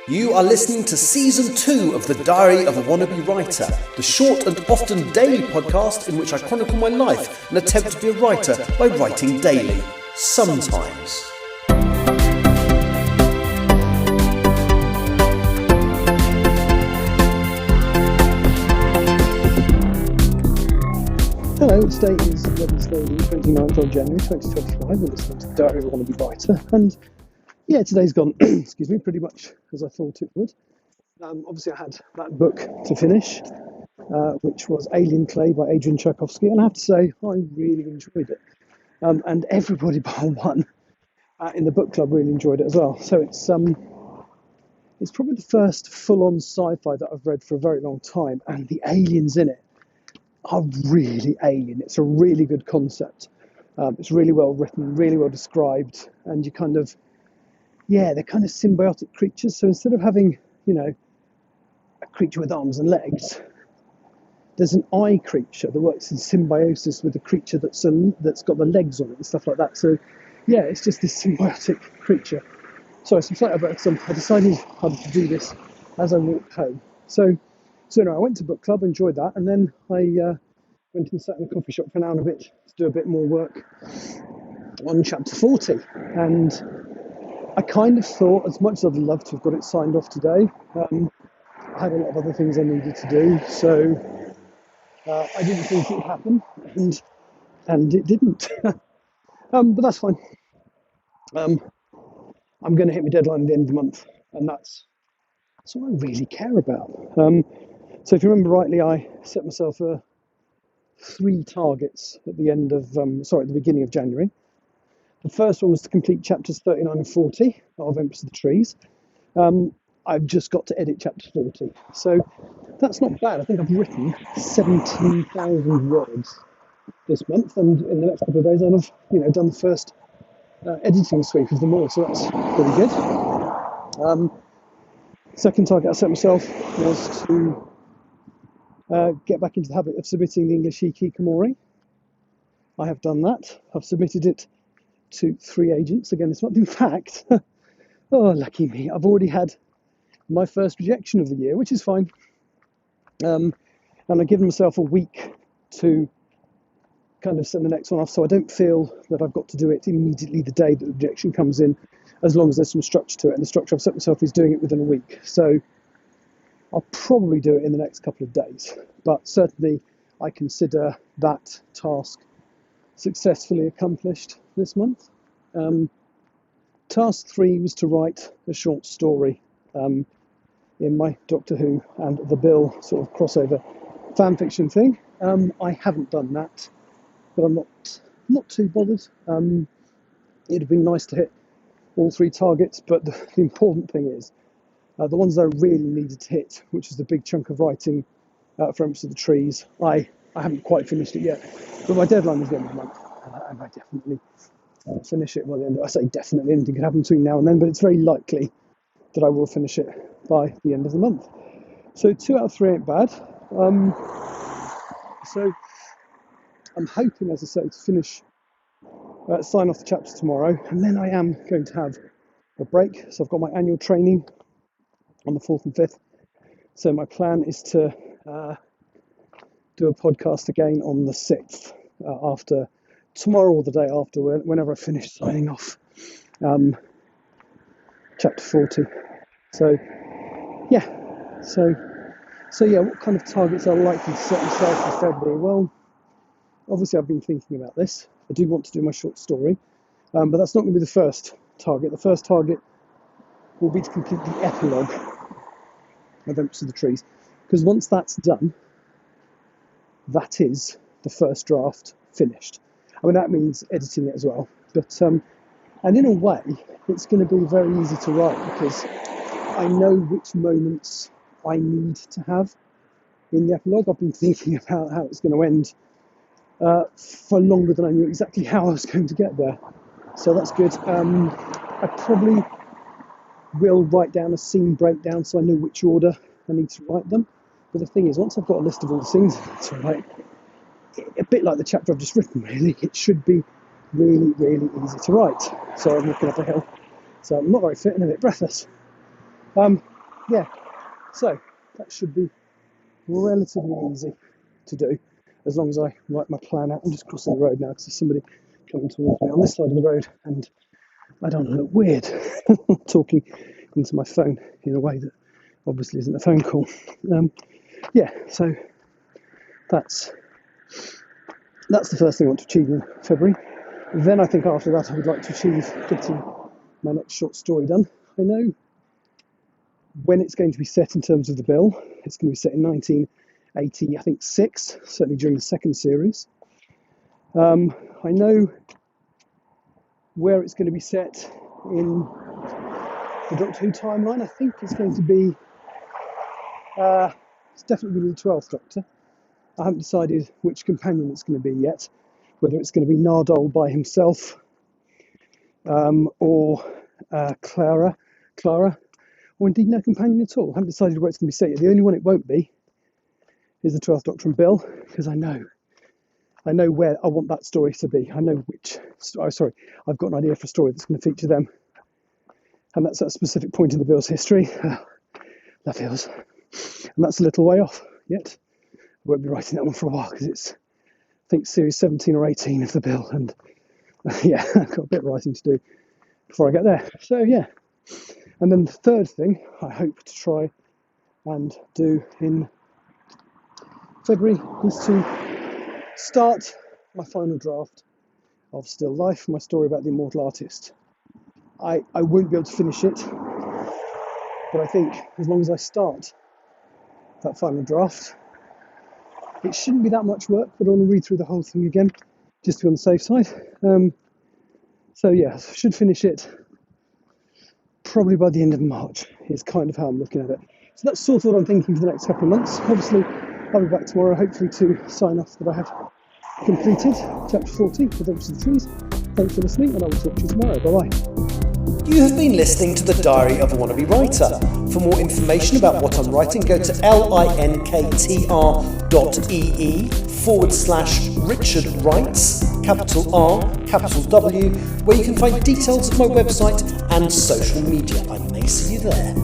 You are listening to Season 2 of The Diary of a Wannabe Writer, the short and often daily podcast in which I chronicle my life and attempt to be a writer by writing daily. Sometimes. Hello, it's day is Wednesday, the 29th of January 2025. We're listening to The Diary of a Wannabe Writer, and yeah, today's gone, excuse me, pretty much as I thought it would. Obviously, I had that book to finish, which was Alien Clay by Adrian Tchaikovsky, and I have to say, I really enjoyed it. And everybody bar one in the book club really enjoyed it as well. So it's probably the first full-on sci-fi that I've read for a very long time, and the aliens in it are really alien. It's a really good concept. It's really well written, really well described, and you kind of, they're kind of symbiotic creatures. So instead of having, a creature with arms and legs, there's an eye creature that works in symbiosis with the creature that's got the legs on it and stuff like that. So, it's just this symbiotic creature. Sorry, I'm slightly about some. I decided how to do this as I walked home. So I went to book club, enjoyed that, and then I went and sat in a coffee shop for an hour and a bit to do a bit more work on chapter 40. And I kind of thought, as much as I'd love to have got it signed off today, I had a lot of other things I needed to do, so I didn't think it would happen, and it didn't. But that's fine. I'm going to hit my deadline at the end of the month, and that's what I really care about. So if you remember rightly, I set myself 3 targets at the beginning of January. The first one was to complete chapters 39 and 40 of Empress of the Trees. I've just got to edit chapter 40, so that's not bad. I think I've written 17,000 words this month, and in the next couple of days I'll have done the first editing sweep of them all, so that's pretty good. Second target I set myself was to get back into the habit of submitting the English Hikikomori. I have done that. I've submitted it to 3 agents again this month. In fact, oh, lucky me, I've already had my first rejection of the year, which is fine. And I've given myself a week to kind of send the next one off, so I don't feel that I've got to do it immediately the day that the rejection comes in, as long as there's some structure to it. And the structure I've set myself is doing it within a week. So I'll probably do it in the next couple of days, but certainly I consider that task successfully accomplished this month. Task 3 was to write a short story in my Doctor Who and the Bill sort of crossover fan fiction thing. I haven't done that, but I'm not too bothered. It'd have been nice to hit all 3 targets, but the important thing is the ones that I really needed to hit, which is the big chunk of writing for Empress of the Trees. I haven't quite finished it yet, but my deadline is the end of the month, and I definitely finish it by the end. I say definitely, anything could happen between now and then, but it's very likely that I will finish it by the end of the month. So 2 out of 3 ain't bad. So I'm hoping, as I say, to finish, sign off the chapters tomorrow, and then I am going to have a break. So I've got my annual training on the 4th and 5th. So my plan is to do a podcast again on the 6th, after tomorrow or the day after, whenever I finish signing off chapter 40. So what kind of targets are likely to set myself for February? Well, obviously I've been thinking about this. I do want to do my short story, but that's not going to be the first target. The first target will be to complete the epilogue of Empress of the Trees, because once that's done, that is the first draft finished. I mean, that means editing it as well, but and in a way it's going to be very easy to write, because I know which moments I need to have in the epilogue. I've been thinking about how it's going to end for longer than I knew exactly how I was going to get there, so that's good. I probably will write down a scene breakdown so I know which order I need to write them. But the thing is, once I've got a list of all the scenes to write, a bit like the chapter I've just written, really, it should be really, really easy to write. So I'm looking up a hill, so I'm not very fit and a bit breathless. yeah, so that should be relatively easy to do as long as I write my plan out. I'm just crossing the road now because there's somebody coming towards me on this side of the road, and I don't look weird talking into my phone in a way that obviously isn't a phone call. Yeah, so that's the first thing I want to achieve in February. Then I think after that I would like to achieve getting my next short story done. I know when it's going to be set in terms of the bill. It's going to be set in 1980, I think 6, certainly during the second series. I know where it's going to be set in the Doctor Who timeline. I think it's going to be, it's definitely going to be the 12th Doctor. I haven't decided which companion it's going to be yet, whether it's going to be Nardole by himself, or Clara, or indeed no companion at all. I haven't decided where it's going to be set yet. The only one it won't be is the 12th Doctor and Bill, because I know where I want that story to be. I know which, I've got an idea for a story that's going to feature them. And that's at a specific point in the Bill's history. Love Hills. And that's a little way off yet. I won't be writing that one for a while because it's, I think, series 17 or 18 of the Bill. And yeah, I've got a bit of writing to do before I get there. So yeah. And then the third thing I hope to try and do in February is to start my final draft of Still Life, my story about the immortal artist. I won't be able to finish it, but I think as long as I start that final draft, it shouldn't be that much work, but I want to read through the whole thing again, just to be on the safe side. So yeah, I should finish it probably by the end of March, is kind of how I'm looking at it. So that's sort of what I'm thinking for the next couple of months. Obviously, I'll be back tomorrow, hopefully to sign off that I have completed chapter 40, Adventures of the Trees. Thanks for listening, and I will talk to you tomorrow. Bye-bye. You have been listening to The Diary of a Wannabe Writer. For more information about what I'm writing, go to linktr.ee/Richard Writes, capital R, capital W, where you can find details of my website and social media. I may see you there.